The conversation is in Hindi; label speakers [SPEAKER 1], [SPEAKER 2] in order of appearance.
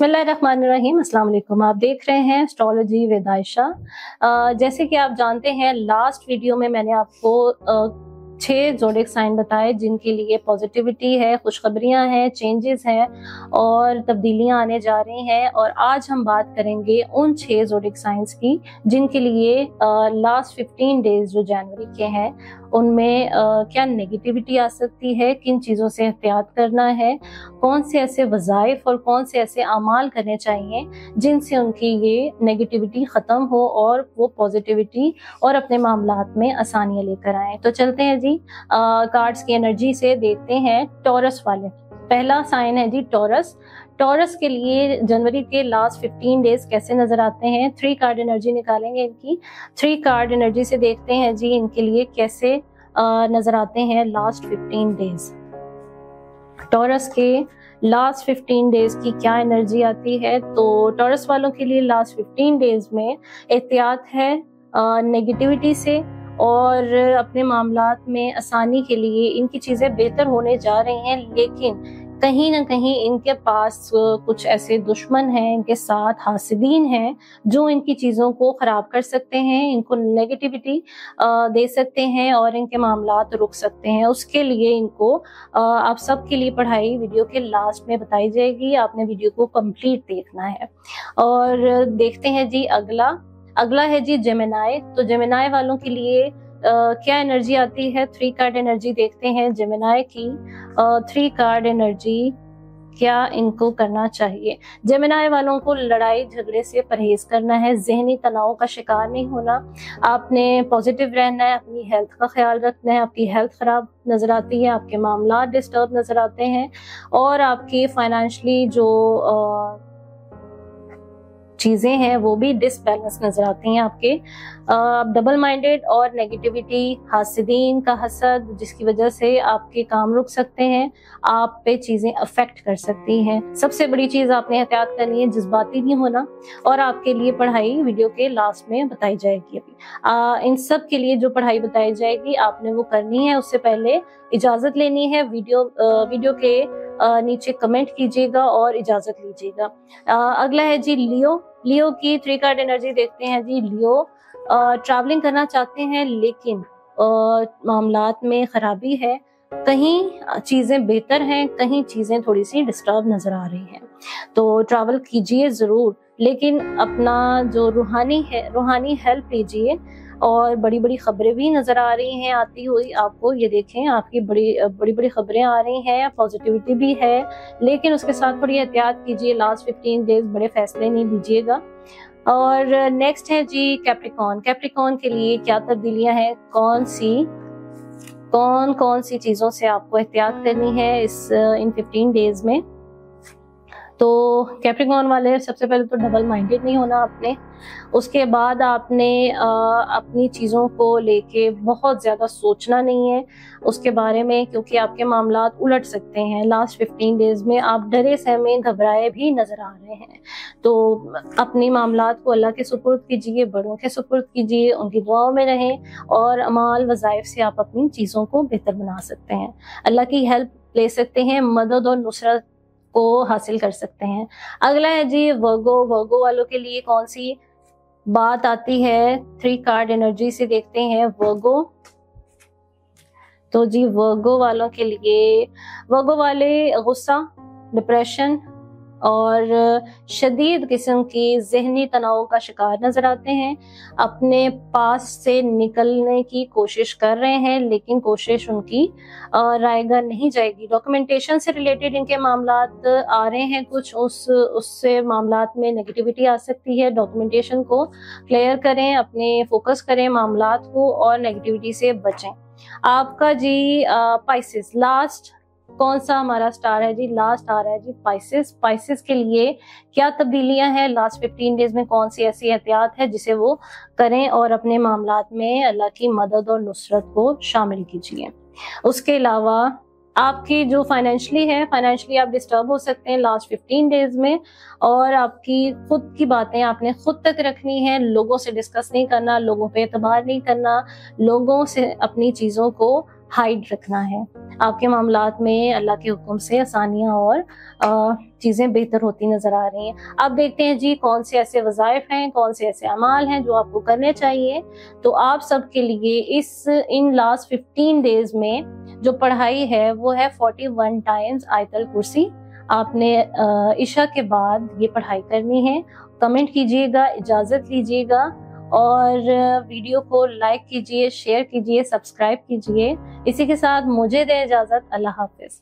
[SPEAKER 1] बिस्मिल्लाहिर्रहमानिर्रहीम। अस्सलाम वालेकुम। आप देख रहे हैं एस्ट्रोलॉजी विद आयशा। जैसे कि आप जानते हैं, लास्ट वीडियो में मैंने आपको 6 ज़ोडिएक साइन बताए जिनके लिए पॉजिटिविटी है, खुशखबरियां हैं, चेंजेस हैं और तब्दीलियां आने जा रही हैं। और आज हम बात करेंगे उन 6 ज़ोडिएक साइंस की जिनके लिए लास्ट 15 डेज जो जनवरी के हैं उनमें क्या नेगेटिविटी आ सकती है, किन चीज़ों से एहतियात करना है, कौन से ऐसे वज़ाइफ और कौन से ऐसे अमाल करने चाहिए जिनसे उनकी ये नेगेटिविटी ख़त्म हो और वो पॉजिटिविटी और अपने मामलात में आसानियाँ लेकर आएँ। तो चलते हैं जी, कार्ड्स की एनर्जी से देखते हैं टॉरस वाले। पहला साइन है जी टॉरस। टॉरस के लिए जनवरी के लास्ट 15 डेज कैसे नजर आते हैं, 3 कार्ड एनर्जी निकालेंगे इनकी। 3 कार्ड एनर्जी से देखते हैं जी इनके लिए कैसे नजर आते हैं लास्ट 15 डेज। टॉरस के लास्ट 15 डेज की क्या एनर्जी आती है। तो टॉरस वालों के लिए लास्ट 15 डेज में एहतियात है नेगेटिविटी से और अपने मामलात में आसानी के लिए इनकी चीज़ें बेहतर होने जा रही हैं, लेकिन कहीं ना कहीं इनके पास कुछ ऐसे दुश्मन हैं, इनके साथ हासिदीन हैं जो इनकी चीज़ों को ख़राब कर सकते हैं, इनको नेगेटिविटी दे सकते हैं और इनके मामलात रुक सकते हैं। उसके लिए इनको आप सब के लिए पढ़ाई वीडियो के लास्ट में बताई जाएगी, आपने वीडियो को कंप्लीट देखना है। और देखते हैं जी अगला है जी जेमिनाई। तो जेमिनाई वालों के लिए क्या एनर्जी आती है, 3 कार्ड एनर्जी देखते हैं जेमिनाई की। 3 कार्ड एनर्जी क्या इनको करना चाहिए। जेमिनाई वालों को लड़ाई झगड़े से परहेज करना है, जहनी तनाव का शिकार नहीं होना, आपने पॉजिटिव रहना है, अपनी हेल्थ का ख्याल रखना है। आपकी हेल्थ खराब नजर आती है, आपके मामला डिस्टर्ब नजर आते हैं और आपकी फाइनेंशियली जो चीजें हैं वो भी डिसबैलेंस नजर आती हैं आपके। डबल माइंडेड और नेगेटिविटी, हासिदीन का हसद जिसकी वजह से आपके काम रुक सकते हैं, आप पे चीजें अफेक्ट कर सकती हैं। सबसे बड़ी चीज आपने एहतियात करनी है, जज्बाती नहीं होना। और आपके लिए पढ़ाई वीडियो के लास्ट में बताई जाएगी। अभी इन सब के लिए जो पढ़ाई बताई जाएगी आपने वो करनी है। उससे पहले इजाजत लेनी है। वीडियो के नीचे कमेंट कीजिएगा और इजाजत लीजिएगा। अगला है जी लियो की 3 कार्ड एनर्जी देखते हैं जी। लियो ट्रैवलिंग करना चाहते हैं लेकिन मामलात में खराबी है, कहीं चीजें बेहतर हैं, कहीं चीजें थोड़ी सी डिस्टर्ब नजर आ रही हैं। तो ट्रैवल कीजिए जरूर, लेकिन अपना जो रूहानी हेल्प लीजिए। और बड़ी बड़ी खबरें भी नजर आ रही हैं आती हुई आपको, ये देखें आपकी बड़ी बड़ी खबरें आ रही हैं, पॉजिटिविटी भी है, लेकिन उसके साथ थोड़ी एहतियात कीजिए। लास्ट 15 डेज बड़े फैसले नहीं लीजिएगा। और नेक्स्ट है जी कैप्रिकॉन के लिए क्या तब्दीलियां हैं, कौन सी चीजों से आपको एहतियात करनी है इन 15 डेज में। तो कैप्रिकॉन वाले सबसे पहले तो डबल माइंडेड नहीं होना आपने। उसके बाद आपने अपनी चीज़ों को लेके बहुत ज़्यादा सोचना नहीं है उसके बारे में, क्योंकि आपके मामलात उलट सकते हैं। लास्ट 15 डेज में आप डरे सहमे घबराए भी नज़र आ रहे हैं। तो अपनी मामलात को अल्लाह के सुपुर्द कीजिए, बड़ों के सुपुर्द कीजिए, उनकी दुआओं में रहें और अमाल वज़ाइफ से आप अपनी चीज़ों को बेहतर बना सकते हैं। अल्लाह की हेल्प ले सकते हैं, मदद और नुसरत को हासिल कर सकते हैं। अगला है जी वर्गो वालों के लिए कौन सी बात आती है, 3 कार्ड एनर्जी से देखते हैं वर्गो। तो जी वर्गो वालों के लिए, वर्गो वाले गुस्सा, डिप्रेशन और शदीद किस्म की जहनी तनाव का शिकार नजर आते हैं। अपने पास से निकलने की कोशिश कर रहे हैं लेकिन कोशिश उनकी रायगर नहीं जाएगी। डॉक्यूमेंटेशन से रिलेटेड इनके मामलात आ रहे हैं कुछ, उससे मामलात में नेगेटिविटी आ सकती है। डॉक्यूमेंटेशन को क्लियर करें, अपने फोकस करें मामलात को और नेगेटिविटी से बचें। आपका जी पाइसेस, लास्ट कौन सा हमारा स्टार है जी, लास्ट आ रहा है जी पाइसेस के लिए क्या तब्दीलियां हैं लास्ट 15 डेज में, कौन सी ऐसी एहतियात है जिसे वो करें और अपने मामलात में अल्लाह की मदद और नुसरत को शामिल कीजिए। उसके अलावा आपकी जो फाइनेंशियली आप डिस्टर्ब हो सकते हैं लास्ट 15 डेज में, और आपकी खुद की बातें आपने खुद तक रखनी है, लोगों से डिस्कस नहीं करना, लोगों पे एतबार नहीं करना, लोगों से अपनी चीज़ों को हाइड रखना है। आपके मामलात में अल्लाह के हुक्म से आसानियां और चीज़ें बेहतर होती नज़र आ रही हैं। अब देखते हैं जी कौन से ऐसे वज़ाइफ हैं, कौन से ऐसे अमाल हैं जो आपको करने चाहिए। तो आप सब के लिए इन लास्ट 15 डेज़ में जो पढ़ाई है वो है 41 टाइम्स आयतल कुर्सी। आपने इशा के बाद ये पढ़ाई करनी है। कमेंट कीजिएगा, इजाज़त लीजिएगा और वीडियो को लाइक कीजिए, शेयर कीजिए, सब्सक्राइब कीजिए। इसी के साथ मुझे दें इजाज़त। अल्लाह हाफ़िज़।